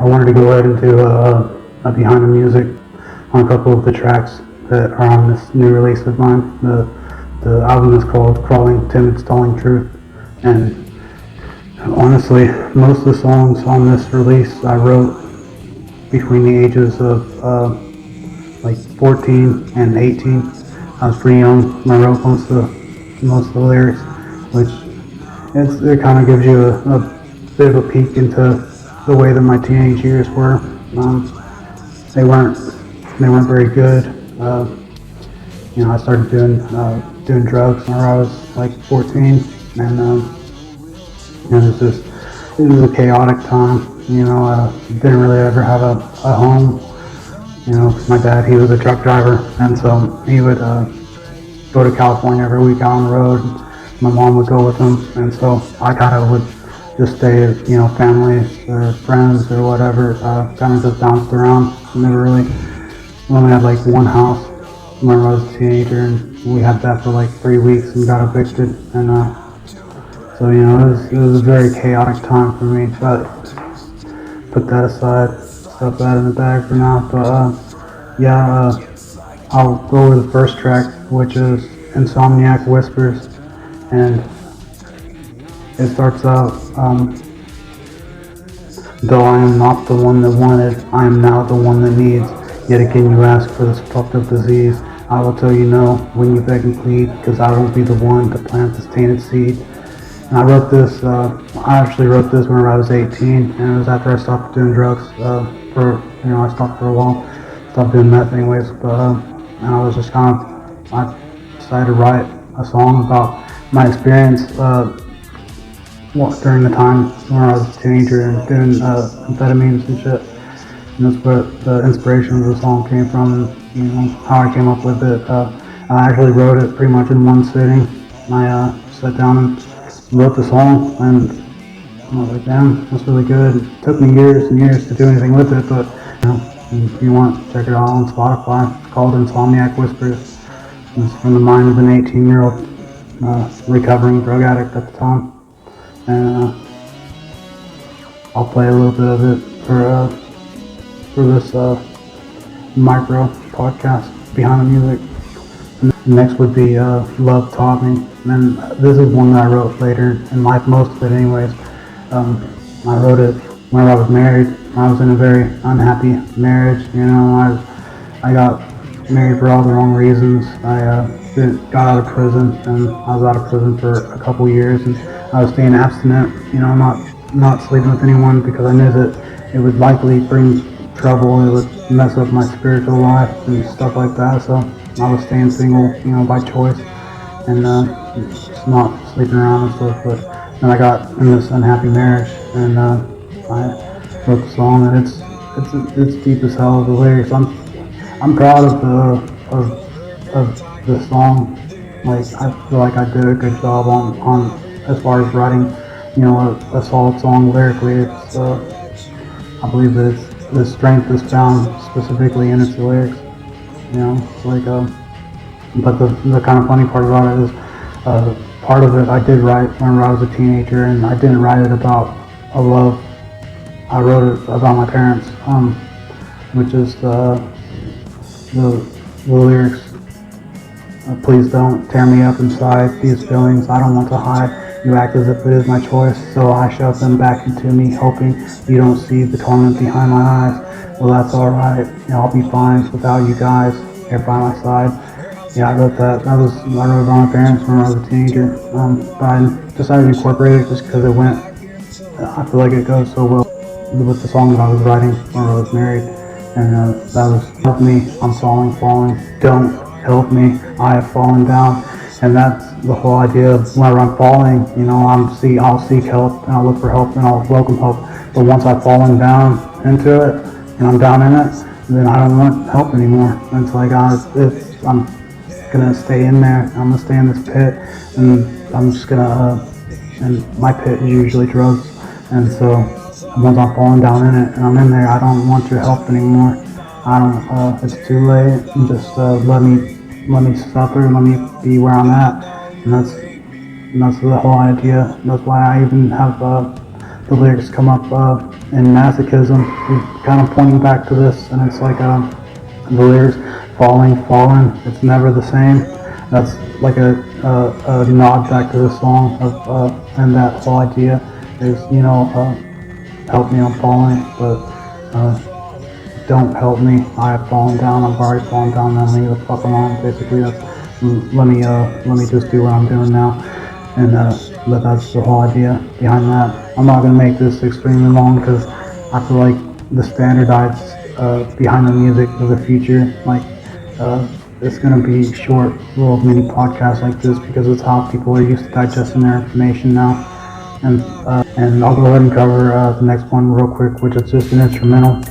I wanted to go ahead and do a behind the music on a couple of the tracks that are on this new release of mine. The album is called Crawling, Timid, Stalling Truth, and honestly, most of the songs on this release I wrote between the ages of like 14 and 18. I was pretty young when I wrote most of the lyrics, which it kind of gives you a bit of a peek into the way that my teenage years were. They weren't very good. I started doing drugs when I was like 14, and it was a chaotic time. Didn't really ever have a home. 'Cause my dad, he was a truck driver, and so he would go to California every week out on the road. My mom would go with him, and so I kind of would just stay as, family or friends or whatever, kind of just bounced around. Never really, we only had like one house when I was a teenager, and we had that for like 3 weeks and got evicted, and so, it was a very chaotic time for me, but put that aside, stuff that in the bag for now, but I'll go over the first track, which is Insomniac Whispers, and it starts out, though I am not the one that wanted, I am now the one that needs, yet again you ask for this fucked up disease, I will tell you no when you beg and plead, cause I won't be the one to plant this tainted seed. And I actually wrote this when I was 18, and it was after I stopped doing drugs, I stopped for a while, stopped doing meth anyways, but, and I was just I decided to write a song about my experience, during the time when I was a teenager and doing, amphetamines and shit. And that's where the inspiration of the song came from, and, how I came up with it. I actually wrote it pretty much in one sitting. I, sat down and wrote the song, and I was like, damn, that's really good. It took me years and years to do anything with it, but if you want, check it out on Spotify. It's called Insomniac Whispers. It's from the mind of an 18-year-old recovering drug addict at the time, and I'll play a little bit of it for this micro podcast behind the music. Next would be Love Taught Me, and this is one that I wrote later in life, most of it anyways. I wrote it when I was married. I was in a very unhappy marriage, I got married for all the wrong reasons. I got out of prison, and I was out of prison for a couple years, and I was staying abstinent, not sleeping with anyone because I knew that it would likely bring trouble, it would mess up my spiritual life and stuff like that, so I was staying single, by choice, and just not sleeping around and stuff. But then I got in this unhappy marriage, and I wrote the song, and it's deep as hell. The lyrics, I'm proud of the song. Like, I feel like I did a good job on as far as writing, a solid song lyrically. It's I believe that the strength is found specifically in its lyrics. It's like, but the kind of funny part about it is, part of it I did write when I was a teenager, and I didn't write it about a love. I wrote it about my parents, which is the lyrics. Please don't tear me up inside these feelings I don't want to hide. You act as if it is my choice, so I shove them back into me, hoping you don't see the torment behind my eyes. Well, that's alright, I'll be fine without you guys here by my side. Yeah, I wrote that. I wrote it about my parents when I was a teenager, but I decided to incorporate it just because I feel like it goes so well with the song that I was writing when I was married, and that was Help Me, I'm falling, don't help me, I have fallen down. And that's the whole idea of whenever I'm falling, I'll seek help, and I'll look for help, and I'll welcome help. But once I've fallen down into it, and I'm down in it, then I don't want help anymore. And it's like, if I'm gonna stay in there, I'm gonna stay in this pit, and I'm just gonna, and my pit is usually drugs. And so once I'm falling down in it, and I'm in there, I don't want your help anymore. It's too late, and just let me suffer, let me be where I'm at, and that's the whole idea. That's why I even have the lyrics come up and masochism, kind of pointing back to this, and it's like the lyrics, falling, it's never the same. That's like a nod back to the song of and that whole idea is, help me, I'm falling, but don't help me, I have fallen down, I've already fallen down, then leave the fuck alone. Basically, that's let me just do what I'm doing now, and but that's the whole idea behind that. I'm not gonna make this extremely long because I feel like the standardized behind the music of the future, like it's gonna be short little mini podcasts like this because it's how people are used to digesting their information now. And I'll go ahead and cover the next one real quick, which is just an instrumental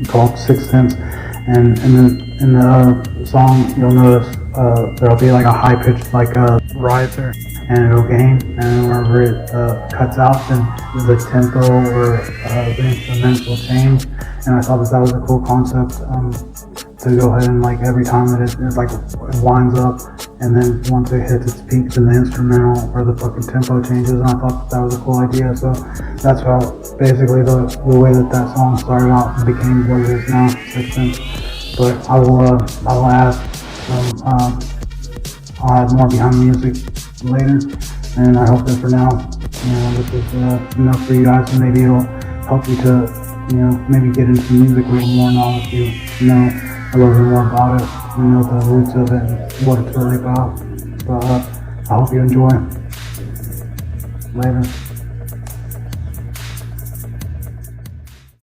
called Sixth Sense. And in the song, you'll notice there'll be like a high pitched like a riser, and it'll gain, and wherever it cuts out, then the tempo or the instruments will change. And I thought that was a cool concept to go ahead and like every time that it like it winds up, and then once it hits its peak, then the instrumental or the fucking tempo changes. And I thought that was a cool idea. So that's how basically the way that song started out and became what it is now, Sixth Sense. But I will add some I'll add more behind the music later, and I hope that for now, this is enough for you guys, and maybe it'll help you to, maybe get into music a little more now if you know a little bit more about it, and know the roots of it and what it's really about. But I hope you enjoy. Later.